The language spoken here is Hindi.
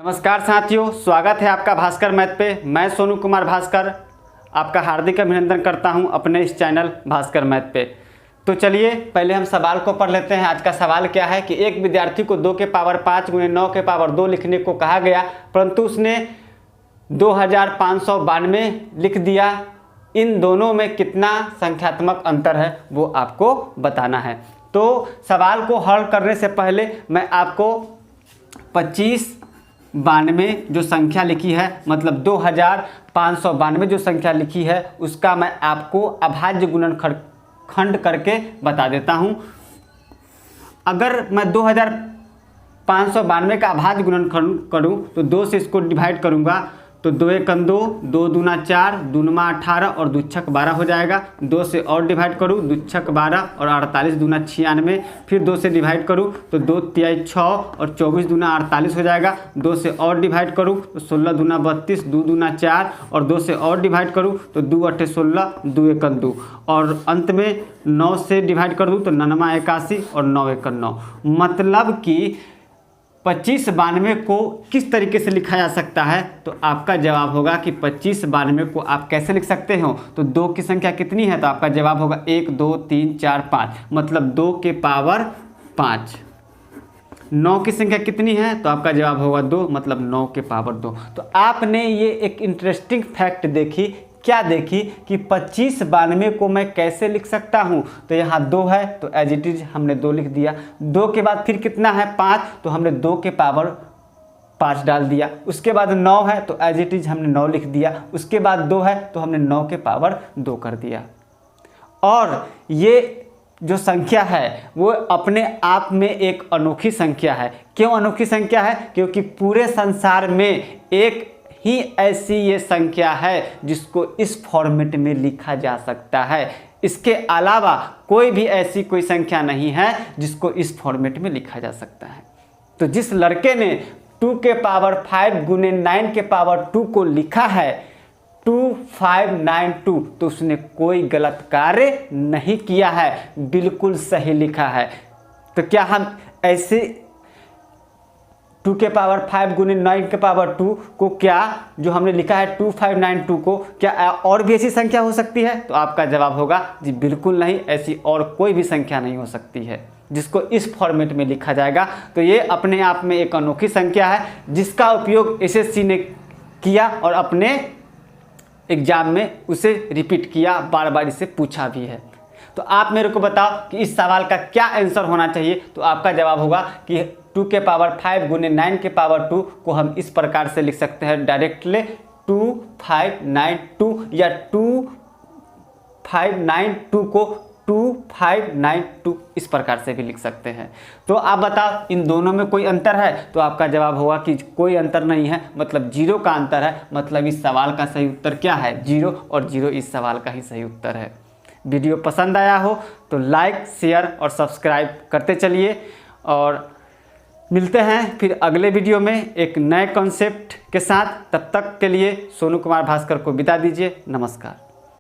नमस्कार साथियों, स्वागत है आपका भास्कर मैथ पे। मैं सोनू कुमार भास्कर आपका हार्दिक अभिनंदन करता हूं अपने इस चैनल भास्कर मैथ पे। तो चलिए पहले हम सवाल को पढ़ लेते हैं। आज का सवाल क्या है कि एक विद्यार्थी को 2 के पावर 5 गुणे 9 के पावर 2 लिखने को कहा गया, परंतु उसने 2592 लिख दिया। इन दोनों में कितना संख्यात्मक अंतर है वो आपको बताना है। तो सवाल को हल करने से पहले मैं आपको 2592 जो संख्या लिखी है, मतलब 2592 जो संख्या लिखी है, उसका मैं आपको अभाज्य गुणनखंड करके बता देता हूं। अगर मैं 2592 का अभाज्य गुणनखंड करूं तो 2 से इसको डिवाइड करूंगा तो 2 एक 2, 2 दूना 4, 2 नुमा 18 और 2 छक 12 हो जाएगा। 2 से और डिवाइड करूँ 2 छक 12 और 48 दूना 96। फिर 2 से डिवाइड करूँ तो 2 तिहाई 6 और 24 दूना 48 हो जाएगा। 2 से और डिवाइड करूँ तो 16 दूना 32, 2 दूना 4 और 2 से और डिवाइड करूँ तो 2 अट्ठे 16, 2 एक 2 और अंत में 9 से डिवाइड कर दूँ तो 9 81 और 9 एक 9। मतलब कि 2592 को किस तरीके से लिखा जा सकता है, तो आपका जवाब होगा कि 2592 को आप कैसे लिख सकते हो। तो 2 की संख्या कितनी है, तो आपका जवाब होगा 1 2 3 4 5, मतलब 2 के पावर 5। 9 की संख्या कितनी है, तो आपका जवाब होगा 2, मतलब 9 के पावर 2। तो आपने ये एक इंटरेस्टिंग फैक्ट देखी। क्या देखी कि 2592 को मैं कैसे लिख सकता हूँ। तो यहाँ 2 है तो एज इट इज हमने 2 लिख दिया। 2 के बाद फिर कितना है 5, तो हमने 2 के पावर 5 डाल दिया। उसके बाद 9 है तो एज इट इज हमने 9 लिख दिया। उसके बाद 2 है तो हमने 9 के पावर 2 कर दिया। और ये जो संख्या है वो अपने आप में एक अनोखी संख्या है। क्यों अनोखी संख्या है? क्योंकि पूरे संसार में एक ही ऐसी ये संख्या है जिसको इस फॉर्मेट में लिखा जा सकता है। इसके अलावा कोई भी ऐसी कोई संख्या नहीं है जिसको इस फॉर्मेट में लिखा जा सकता है। तो जिस लड़के ने 2 के पावर 5 गुने 9 के पावर 2 को लिखा है 2592, तो उसने कोई गलत कार्य नहीं किया है, बिल्कुल सही लिखा है। तो क्या हम ऐसे 2 के पावर 5 गुने 9 के पावर 2 को, क्या जो हमने लिखा है 2592 को, क्या और भी ऐसी संख्या हो सकती है? तो आपका जवाब होगा जी बिल्कुल नहीं, ऐसी और कोई भी संख्या नहीं हो सकती है जिसको इस फॉर्मेट में लिखा जाएगा। तो ये अपने आप में एक अनोखी संख्या है जिसका उपयोग एसएससी ने किया और अपने एग्जाम में उसे रिपीट किया, बार बार इसे पूछा भी है। तो आप मेरे को बताओ कि इस सवाल का क्या आंसर होना चाहिए। तो आपका जवाब होगा कि 2 के पावर 5 गुने 9 के पावर 2 को हम इस प्रकार से लिख सकते हैं डायरेक्टली 2592, या 2592 को 2592 इस प्रकार से भी लिख सकते हैं। तो आप बताओ इन दोनों में कोई अंतर है? तो आपका जवाब होगा कि कोई अंतर नहीं है, मतलब 0 का अंतर है। मतलब इस सवाल का सही उत्तर क्या है? 0, और 0 इस सवाल का ही सही उत्तर है। वीडियो पसंद आया हो तो लाइक, शेयर और सब्सक्राइब करते चलिए, और मिलते हैं फिर अगले वीडियो में एक नए कॉन्सेप्ट के साथ। तब तक के लिए सोनू कुमार भास्कर को विदा दीजिए। नमस्कार।